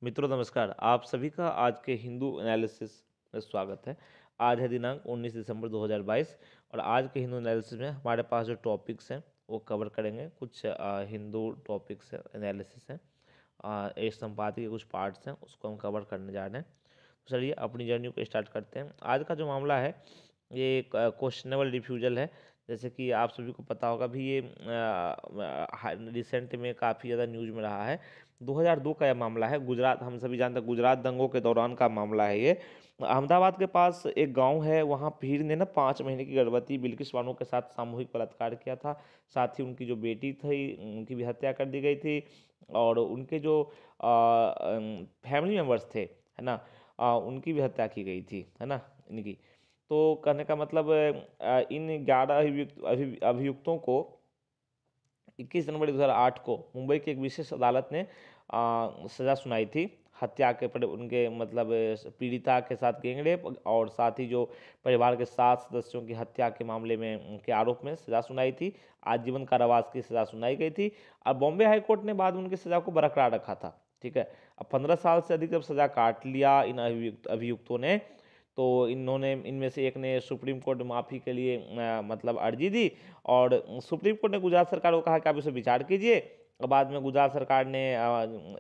मित्रों नमस्कार। आप सभी का आज के हिंदू एनालिसिस में स्वागत है। आज है दिनांक 19 दिसंबर 2022 और आज के हिंदू एनालिसिस में हमारे पास जो टॉपिक्स हैं वो कवर करेंगे। कुछ हिंदू टॉपिक्स एनालिसिस हैं, एक संपादकीय के कुछ पार्ट्स हैं, उसको हम कवर करने जा रहे हैं। तो चलिए अपनी जर्नी को स्टार्ट करते हैं। आज का जो मामला है ये क्वेश्चनेबल रिफ्यूजल है। जैसे कि आप सभी को पता होगा भी ये रिसेंट में काफ़ी ज़्यादा न्यूज में रहा है। 2002 का यह मामला है। गुजरात, हम सभी जानते हैं गुजरात दंगों के दौरान का मामला है ये। अहमदाबाद के पास एक गांव है, वहां भीड़ ने ना 5 महीने की गर्भवती बिल्किस बानो के साथ सामूहिक बलात्कार किया था। साथ ही उनकी जो बेटी थी उनकी भी हत्या कर दी गई थी और उनके जो फैमिली मेम्बर्स थे, है ना, उनकी भी हत्या की गई थी, है ना, इनकी। तो कहने का मतलब इन 11 अभियुक्तों को 21 जनवरी 2008 को मुंबई की एक विशेष अदालत ने सजा सुनाई थी। हत्या के पर उनके मतलब पीड़िता के साथ गैंगरेप और साथ ही जो परिवार के 7 सदस्यों की हत्या के मामले में उनके आरोप में सजा सुनाई थी। आजीवन कारावास की सजा सुनाई गई थी और बॉम्बे हाई कोर्ट ने बाद में उनकी सजा को बरकरार रखा था। ठीक है, अब 15 साल से अधिक जब सजा काट लिया इन अभियुक्तों ने, तो इन्होंने इनमें से एक ने सुप्रीम कोर्ट में माफ़ी के लिए मतलब अर्जी दी और सुप्रीम कोर्ट ने गुजरात सरकार को कहा कि आप इसे विचार कीजिए। और बाद में गुजरात सरकार ने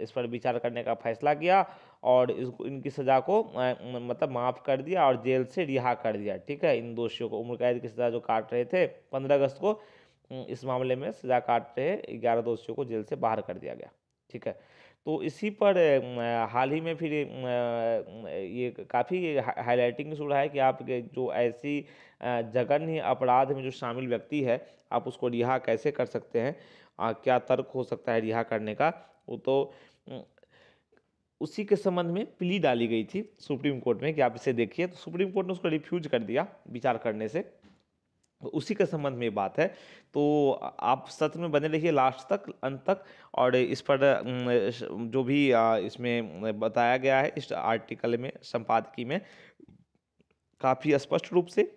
इस पर विचार करने का फैसला किया और इनकी सज़ा को मतलब माफ़ कर दिया और जेल से रिहा कर दिया। ठीक है, इन दोषियों को उम्र कैद की सज़ा जो काट रहे थे 15 अगस्त को, इस मामले में सज़ा काट रहे 11 दोषियों को जेल से बाहर कर दिया गया। ठीक है, तो इसी पर हाल ही में फिर ये काफ़ी हाईलाइटिंग हो रहा है कि आप जो ऐसी जघन्य अपराध में जो शामिल व्यक्ति है आप उसको रिहा कैसे कर सकते हैं, क्या तर्क हो सकता है रिहा करने का। वो तो उसी के संबंध में प्ली डाली गई थी सुप्रीम कोर्ट में कि आप इसे देखिए, तो सुप्रीम कोर्ट ने उसको रिफ्यूज कर दिया विचार करने से। तो उसी के संबंध में बात है। तो आप सत्र में बने रहिए लास्ट तक, अंत तक। और इस पर जो भी इसमें बताया गया है इस आर्टिकल में, संपादकीय में, काफ़ी स्पष्ट रूप से,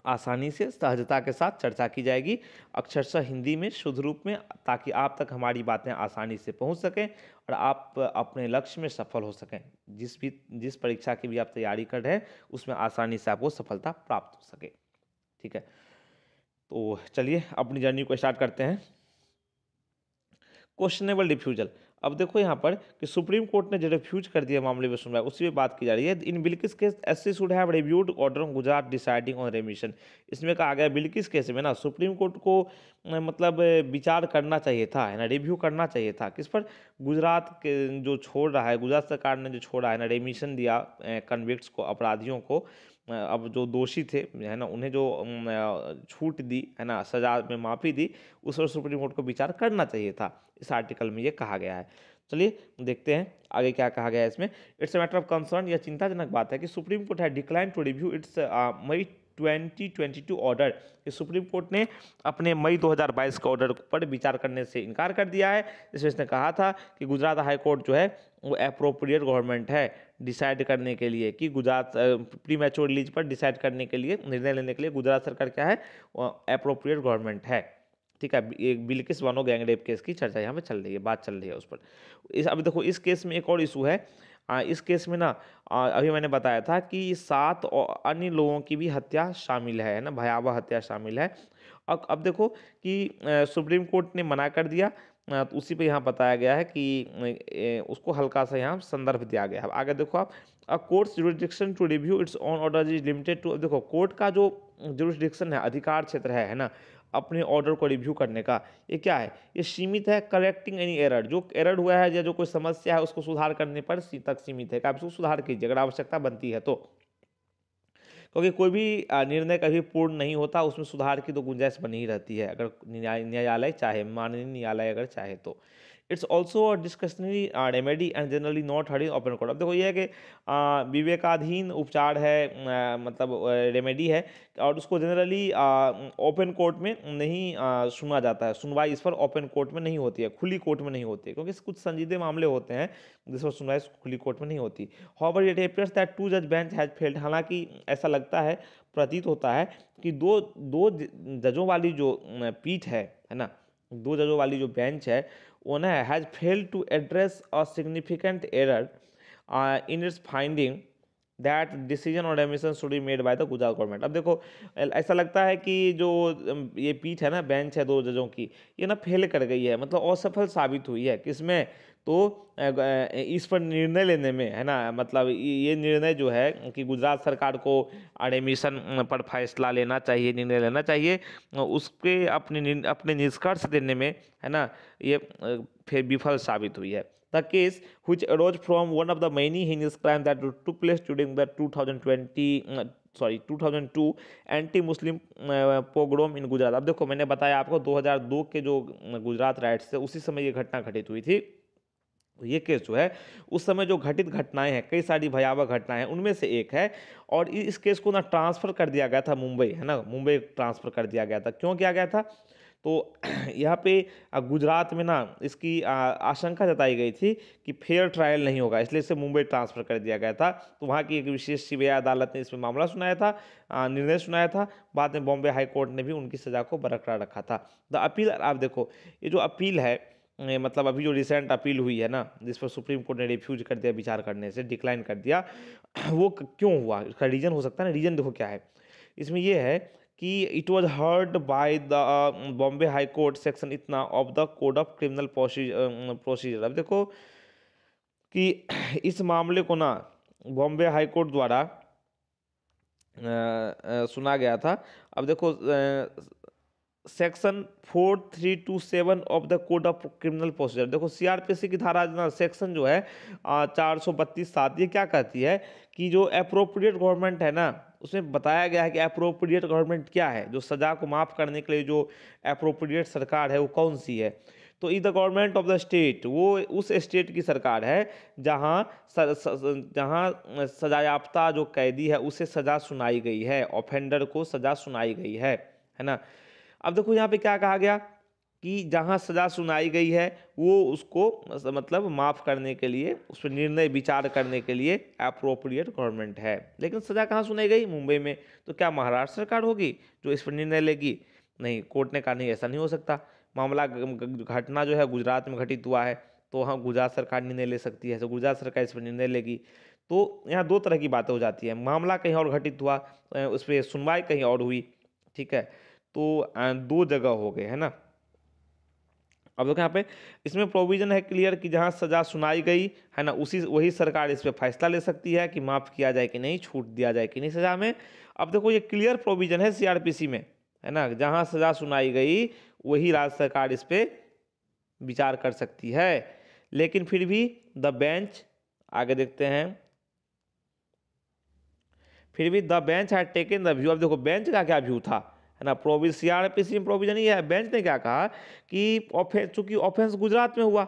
आसानी से, सहजता के साथ चर्चा की जाएगी, अक्षरशः हिंदी में शुद्ध रूप में, ताकि आप तक हमारी बातें आसानी से पहुंच सकें और आप अपने लक्ष्य में सफल हो सकें। जिस परीक्षा की भी आप तैयारी कर रहे हैं उसमें आसानी से आपको सफलता प्राप्त हो सके। ठीक है, तो चलिए अपनी जर्नी को स्टार्ट करते हैं। Questionable refusal. अब देखो यहाँ पर कि सुप्रीम कोर्ट ने जो रिफ्यूज कर दिया मामले में सुनवाई, उसी में बात की जा रही है। In Bilkis case SC should have reviewed order on Gujarat deciding on remission. इसमें कहा गया बिल्किस केस में ना सुप्रीम कोर्ट को मतलब विचार करना चाहिए था, है ना, रिव्यू करना चाहिए था। किस पर? गुजरात के जो छोड़ रहा है, गुजरात सरकार ने जो छोड़ा है ना, रेमिशन दिया कन्विक्ट्स को, अपराधियों को, अब जो दोषी थे, है ना, उन्हें जो छूट दी, है ना, सजा में माफ़ी दी, उस पर सुप्रीम कोर्ट को विचार करना चाहिए था। इस आर्टिकल में ये कहा गया है। चलिए देखते हैं आगे क्या कहा गया है इसमें। It's a matter of concern, यह चिंताजनक बात है कि सुप्रीम कोर्ट है decline to review its May 2022 order, कि सुप्रीम कोर्ट ने अपने मई 2022 के ऑर्डर पर विचार करने से इनकार कर दिया है, जिसमें इसने कहा था कि गुजरात हाई कोर्ट जो है वो अप्रोप्रिएट गवर्नमेंट है डिसाइड करने के लिए, कि गुजरात प्री मैच्योर रिलीज पर डिसाइड करने के लिए, निर्णय लेने के लिए गुजरात सरकार क्या है, अप्रोप्रिएट गवर्नमेंट है। ठीक है, एक बिल्किस बानो गैंगरेप केस की चर्चा यहाँ पे चल रही है, बात चल रही है उस पर। अब देखो इस केस में एक और इशू है। इस केस में ना अभी मैंने बताया था कि 7 अन्य लोगों की भी हत्या शामिल है ना, भयावह हत्या शामिल है। अब देखो कि सुप्रीम कोर्ट ने मना कर दिया, तो उसी पे यहाँ बताया गया है कि उसको हल्का सा यहाँ संदर्भ दिया गया है। आगे देखो आप, court's jurisdiction to review its own order is limited to. देखो कोर्ट का जो जुरिडिक्शन है, अधिकार क्षेत्र है ना, अपने ऑर्डर को रिव्यू करने का, ये क्या है, ये सीमित है करेक्टिंग एनी एरर, जो एरर हुआ है या जो कोई समस्या है उसको सुधार करने पर तक सीमित है, कि आप उसको सुधार कीजिए अगर आवश्यकता बनती है तो। क्योंकि कोई भी निर्णय कभी पूर्ण नहीं होता, उसमें सुधार की तो गुंजाइश बनी ही रहती है, अगर न्यायालय चाहे, माननीय न्यायालय अगर चाहे तो। It's also a discretionary remedy and generally not heard in open court. अब देखो ये है कि विवेकाधीन उपचार है, मतलब रेमेडी है, और उसको जनरली ओपन कोर्ट में नहीं सुना जाता है। सुनवाई इस पर ओपन कोर्ट में नहीं होती है, खुली कोर्ट में नहीं होती है, क्योंकि कुछ संजीदे मामले होते हैं जिस पर सुनवाई खुली कोर्ट में नहीं होती। However it appears that two जज बेंच हैज फेल्ड। हालांकि ऐसा लगता है, प्रतीत होता है कि दो दो जजों वाली जो पीठ है ना, 2 जजों वाली जो बेंच है, वो ना has failed to address a significant error in its finding that decision on admission should be made by the Gujarat government. अब देखो ऐसा लगता है कि जो ये पीठ है ना, बेंच है 2 जजों की, ये ना फेल कर गई है, मतलब असफल साबित हुई है। किसमें? तो इस पर निर्णय लेने में, है ना, मतलब ये निर्णय जो है कि गुजरात सरकार को एडमिशन पर फैसला लेना चाहिए, निर्णय लेना चाहिए, उसके अपने निष्कर्ष देने में, है ना, ये फिर विफल साबित हुई है। The case, which arose from one of the many heinous crimes that took place during the 2002 एंटी-मुस्लिम pogrom इन गुजरात। अब देखो, मैंने बताया आपको 2002 के जो गुजरात राइट्स थे, उसी समय ये घटना घटित हुई थी। ये केस जो है, उस समय जो घटित घटनाएं हैं, कई सारी भयावह घटनाएं हैं, उनमें से एक है। और इस केस को ना ट्रांसफर कर दिया गया था मुंबई, है ना, मुंबई ट्रांसफर कर दिया गया था। क्यों किया गया था? तो यहाँ पे गुजरात में ना इसकी आशंका जताई गई थी कि फेयर ट्रायल नहीं होगा, इसलिए इसे मुंबई ट्रांसफर कर दिया गया था। तो वहाँ की एक विशेष सीबीआई अदालत ने इसमें मामला सुनाया था, निर्णय सुनाया था। बाद में बॉम्बे हाई कोर्ट ने भी उनकी सज़ा को बरकरार रखा था। द अपील, आप देखो, ये जो अपील है, मतलब अभी जो रिसेंट अपील हुई है ना, जिस पर सुप्रीम कोर्ट ने रिफ्यूज कर दिया, विचार करने से डिक्लाइन कर दिया, वो क्यों हुआ? इसका रीजन हो सकता है ना। रीजन देखो क्या है इसमें, ये है कि it was heard by the Bombay high court section इतना of the code of criminal procedure. अब देखो कि इस मामले को ना बॉम्बे हाई कोर्ट द्वारा सुना गया था। अब देखो section 4327 of the code of criminal procedure, देखो सीआरपीसी की धारा ना सेक्शन जो है 432(7), ये क्या कहती है कि जो अप्रोप्रिएट गवर्नमेंट है ना, उसमें बताया गया है कि अप्रोप्रिएट गवर्नमेंट क्या है, जो सजा को माफ करने के लिए जो अप्रोप्रिएट सरकार है वो कौन सी है। तो is the government of the state, वो उस स्टेट की सरकार है जहां जहां सजायाफ्ता जो कैदी है उसे सजा सुनाई गई है, ऑफेंडर को सजा सुनाई गई है ना। अब देखो यहाँ पे क्या कहा गया कि जहां सजा सुनाई गई है वो उसको मतलब माफ करने के लिए, उस पर निर्णय विचार करने के लिए अप्रोप्रिएट गवर्नमेंट है। लेकिन सजा कहाँ सुनाई गई? मुंबई में। तो क्या महाराष्ट्र सरकार होगी जो इस पर निर्णय लेगी? नहीं, कोर्ट ने कहा नहीं, ऐसा नहीं हो सकता। मामला घटना जो है गुजरात में घटित हुआ है, तो हाँ गुजरात सरकार निर्णय ले सकती है, तो गुजरात सरकार इस पर निर्णय लेगी। तो यहाँ दो तरह की बातें हो जाती है, मामला कहीं और घटित हुआ, उस पर सुनवाई कहीं और हुई, ठीक है। तो दो जगह हो गए, है ना। अब देखो यहाँ पे इसमें प्रोविजन है क्लियर कि जहाँ सजा सुनाई गई है ना, वही सरकार इस पे फैसला ले सकती है कि माफ किया जाए कि नहीं, छूट दिया जाए कि नहीं सजा में। अब देखो ये क्लियर प्रोविजन है सीआरपीसी में, है ना, जहाँ सजा सुनाई गई वही राज्य सरकार इस पे विचार कर सकती है। लेकिन फिर भी द बेंच, आगे देखते हैं, फिर भी the bench had taken the view. अब देखो बेंच का क्या व्यू था, है ना, सीआरपीसी में प्रोविजन ही है। बेंच ने क्या कहा कि चूंकि ऑफेंस गुजरात में हुआ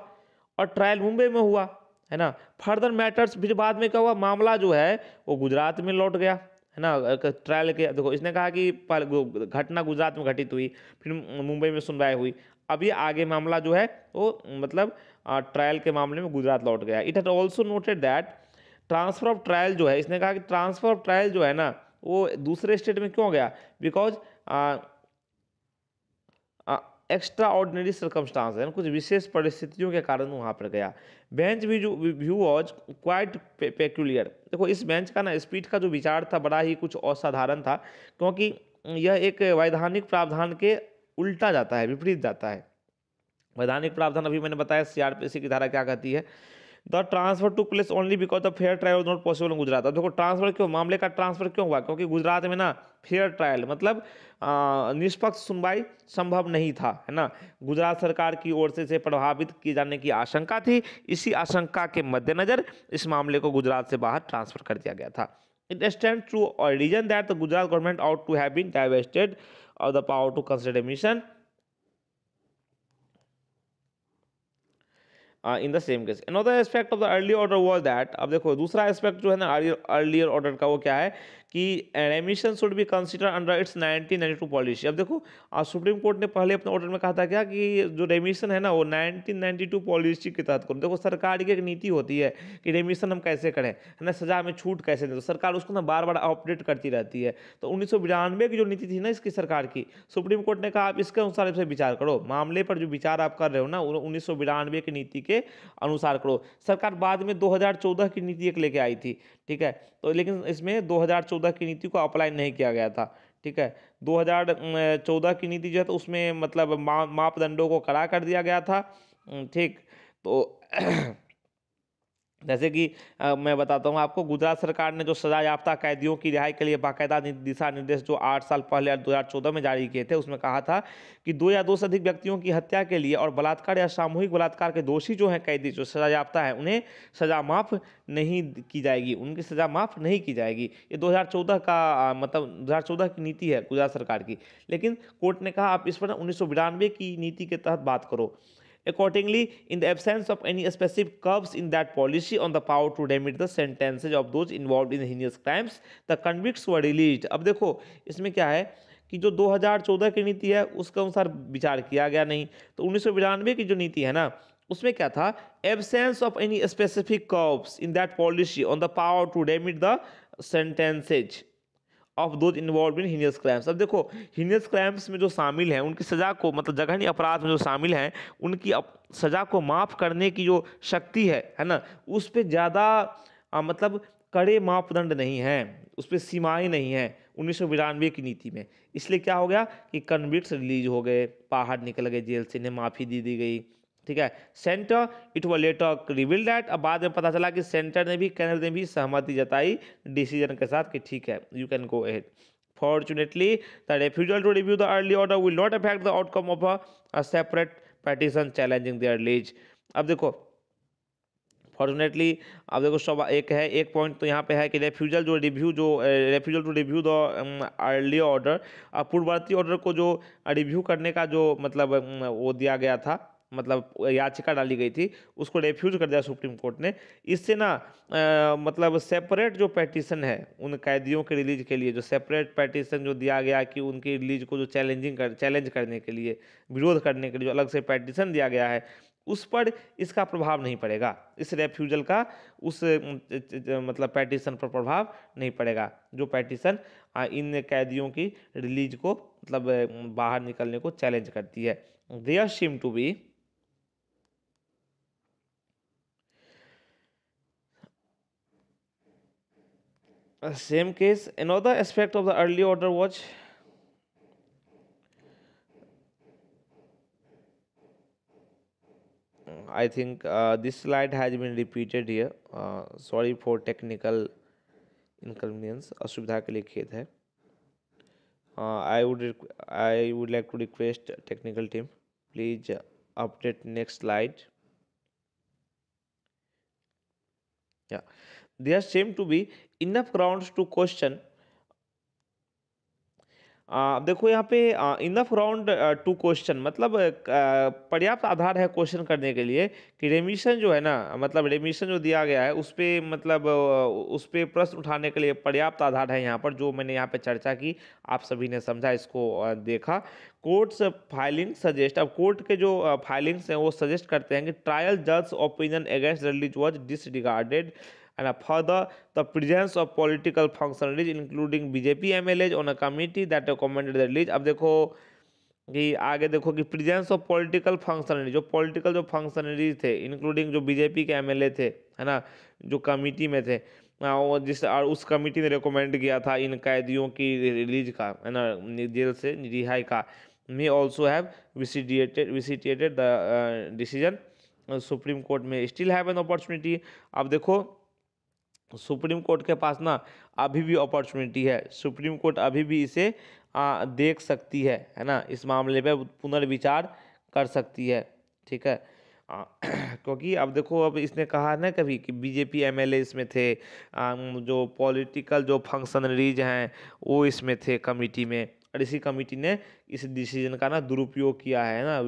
और ट्रायल मुंबई में हुआ, है ना, फर्दर मैटर्स, फिर बाद में क्या हुआ, मामला जो है वो गुजरात में लौट गया, है ना। ट्रायल के देखो इसने कहा कि घटना गुजरात में घटित हुई, फिर मुंबई में सुनवाई हुई, अब ये आगे मामला जो है वो मतलब ट्रायल के मामले में गुजरात लौट गया। It had also noted that transfer of trial जो है, इसने कहा कि ट्रांसफर ऑफ ट्रायल जो है ना वो दूसरे स्टेट में क्यों गया, बिकॉज एक्स्ट्रा ऑर्डिनरी सर्कमस्टांस है, कुछ विशेष परिस्थितियों के कारण वहाँ पर गया। Bench view was quite peculiar. देखो इस बेंच का ना स्पीड का जो विचार था बड़ा ही कुछ असाधारण था, क्योंकि यह एक वैधानिक प्रावधान के उल्टा जाता है, विपरीत जाता है। वैधानिक प्रावधान अभी मैंने बताया सीआरपीसी की धारा क्या कहती है, the transfer to place only because the fair trial was not possible in Gujarat. अब देखो ट्रांसफर क्यों, मामले का ट्रांसफर क्यों हुआ, क्योंकि गुजरात में ना फेयर ट्रायल मतलब निष्पक्ष सुनवाई संभव नहीं था, है ना। गुजरात सरकार की ओर से इसे प्रभावित किए जाने की आशंका थी, इसी आशंका के मद्देनजर इस मामले को गुजरात से बाहर ट्रांसफर कर दिया गया था। It stand true reason that the Gujarat government ought to have been divested of the power to consider admission. In the same case. Another aspect of the earlier order was that, अब देखो दूसरा aspect जो है ना earlier order का, वो क्या है कि रेमिशन should be consider under its 1992 policy. अब देखो सुप्रीम कोर्ट ने पहले अपने ऑर्डर में कहा था क्या कि जो रेमिशन है ना वो 1992 पॉलिसी के तहत करो। देखो सरकार की एक नीति होती है कि रेमिशन हम कैसे करें, है ना, सजा में छूट कैसे दें, तो सरकार उसको ना बार बार अपडेट करती रहती है। तो 1992 की जो नीति थी ना इसकी सरकार की, सुप्रीम कोर्ट ने कहा आप इसके अनुसार इसे विचार करो, मामले पर जो विचार आप कर रहे हो ना 1992 की नीति के अनुसार करो। सरकार बाद में 2014 की नीति एक लेके आई थी, ठीक है, तो लेकिन इसमें 2014 की नीति को अप्लाई नहीं किया गया था, ठीक है। 2014 की नीति जो है तो उसमें मतलब मापदंडों को कड़ा कर दिया गया था, ठीक। तो जैसे कि मैं बताता हूँ आपको, गुजरात सरकार ने जो सजा याफ्ता कैदियों की रिहाई के लिए बाकायदा दिशा निर्देश जो 8 साल पहले 2014 में जारी किए थे, उसमें कहा था कि 2 या 2 से अधिक व्यक्तियों की हत्या के लिए और बलात्कार या सामूहिक बलात्कार के दोषी जो हैं कैदी जो सजा याफ्ता है उन्हें सजा माफ नहीं की जाएगी, उनकी सजा माफ नहीं की जाएगी। ये 2014 का मतलब 2014 की नीति है गुजरात सरकार की। लेकिन कोर्ट ने कहा आप इस पर 1992 की नीति के तहत बात करो। Accordingly, in the absence of any specific curbs in that policy on the power to remit the sentences of those involved in heinous crimes, the convicts were released। अब देखो इसमें क्या है कि जो 2014 की नीति है उसके अनुसार विचार किया गया नहीं, तो 1992 की जो नीति है ना उसमें क्या था, absence of any specific curbs in that policy on the power to remit the sentences of those involve in heinous crimes. अब देखो हीनियस क्राइम्स में जो शामिल हैं उनकी सज़ा को, मतलब जघन्य अपराध में जो शामिल हैं उनकी सज़ा को माफ़ करने की जो शक्ति है ना, उस पर ज़्यादा मतलब कड़े मापदंड नहीं हैं, उस पर सीमाएँ नहीं हैं 1992 की नीति में। इसलिए क्या हो गया कि कन्विक्ट्स रिलीज हो गए, बाहर निकल गए जेल से, इन्हें माफ़ी दे दी गई, ठीक है। Centre it were later reveal that, अब बाद में पता चला कि सेंटर ने भी, केंद्र ने भी सहमति जताई डिसीजन के साथ कि ठीक है you can go ahead. Fortunately, the refusal to review the early order will not affect the outcome of a separate petition challenging their release। अब देखो फॉर्चुनेटली, अब देखो सब एक है, एक पॉइंट तो यहाँ पे है कि refusal to review the earlier order, पूर्ववर्ती ऑर्डर को जो रिव्यू करने का जो मतलब वो दिया गया था, मतलब याचिका डाली गई थी, उसको रेफ्यूज कर दिया सुप्रीम कोर्ट ने। इससे ना मतलब सेपरेट जो पेटिशन है उन कैदियों के रिलीज के लिए, जो सेपरेट पेटिशन जो दिया गया कि उनकी रिलीज को जो चैलेंज करने के लिए, विरोध करने के लिए जो अलग से पेटिशन दिया गया है, उस पर इसका प्रभाव नहीं पड़ेगा, इस रेफ्यूजल का उस मतलब पेटिशन पर प्रभाव नहीं पड़ेगा, जो पेटिशन इन कैदियों की रिलीज को मतलब बाहर निकलने को चैलेंज करती है। There seem to be same case. Another aspect of the early order was I think this slide has been repeated here. Sorry for technical inconvenience, असुविधा के लिए खेद है। I would like to request technical team, please update next slide. Yeah, there seem to be enough grounds to question। देखो यहाँ पे enough round to question, मतलब पर्याप्त आधार है क्वेश्चन करने के लिए कि रेमिशन जो है ना, मतलब रेमिशन जो दिया गया है उस पर मतलब उस पर प्रश्न उठाने के लिए पर्याप्त आधार है यहाँ पर, जो मैंने यहाँ पे चर्चा की, आप सभी ने समझा, इसको देखा। कोर्ट्स फाइलिंग सजेस्ट, अब कोर्ट के जो फाइलिंग्स हैं वो सजेस्ट करते हैं कि ट्रायल जज opinion against release was disregarded and further the presence of political functionaries including BJP MLAs on a committee that recommended the release। अब देखो कि आगे देखो कि प्रेजेंस ऑफ पॉलिटिकल फंक्शनरी, जो पॉलिटिकल जो फंक्शनरीज थे इंक्लूडिंग जो बीजेपी के एमएलए थे, है ना, जो कमिटी में थे, वो जिस और उस कमिटी ने रिकमेंड किया था इन कैदियों की रिलीज का, है ना, जेल से रिहाई का, may also have vitiated the decision. Supreme court में स्टिल हैव एन अपॉर्चुनिटी। अब देखो सुप्रीम कोर्ट के पास ना अभी भी अपॉर्चुनिटी है, सुप्रीम कोर्ट अभी भी इसे देख सकती है ना, इस मामले पे पुनर्विचार कर सकती है, ठीक है। क्योंकि अब देखो, अब इसने कहा ना कभी कि बीजेपी एमएलए इसमें थे, जो पॉलिटिकल जो फंक्शनरीज हैं वो इसमें थे कमिटी में, और इसी कमिटी ने इस डिसीजन का ना दुरुपयोग किया है ना,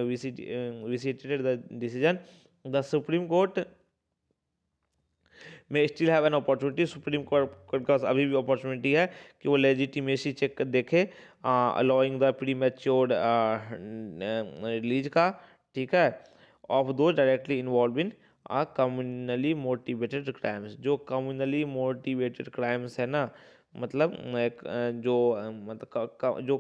vitiated the decision the supreme court में still have an opportunity, supreme court के पास अभी भी अपॉर्चुनिटी है कि वो लेजिटिमेसी चेक कर देखे, allowing the pre mature release का, ठीक है, ऑफ दो directly involve in communally motivated crimes. जो कम्युनली मोटिवेटेड क्राइम्स है ना, मतलब जो जो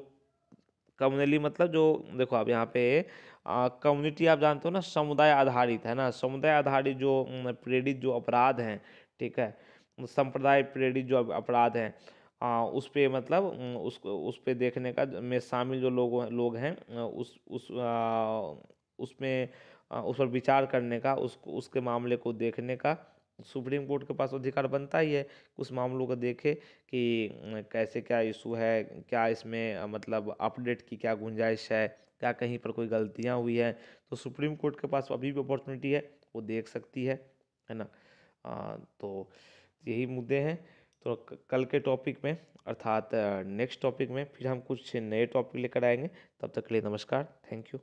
कम्युनली मतलब जो, देखो आप यहाँ पे कम्युनिटी आप जानते हो ना, समुदाय आधारित है ना, समुदाय आधारित जो प्रेरित जो अपराध हैं, ठीक है, संप्रदाय प्रेरित जो अपराध हैं, उस पे मतलब उस पे देखने का में शामिल जो लोग हैं, उसमें उस पर विचार करने का, उसके मामले को देखने का सुप्रीम कोर्ट के पास अधिकार बनता ही है। उस मामलों को देखे कि कैसे क्या इशू है, क्या इसमें मतलब अपडेट की क्या गुंजाइश है, क्या कहीं पर कोई गलतियां हुई है, तो सुप्रीम कोर्ट के पास अभी भी अपॉर्चुनिटी है, वो देख सकती है ना। तो यही मुद्दे हैं। तो कल के टॉपिक में, अर्थात नेक्स्ट टॉपिक में फिर हम कुछ नए टॉपिक लेकर आएंगे। तब तक के लिए नमस्कार, थैंक यू।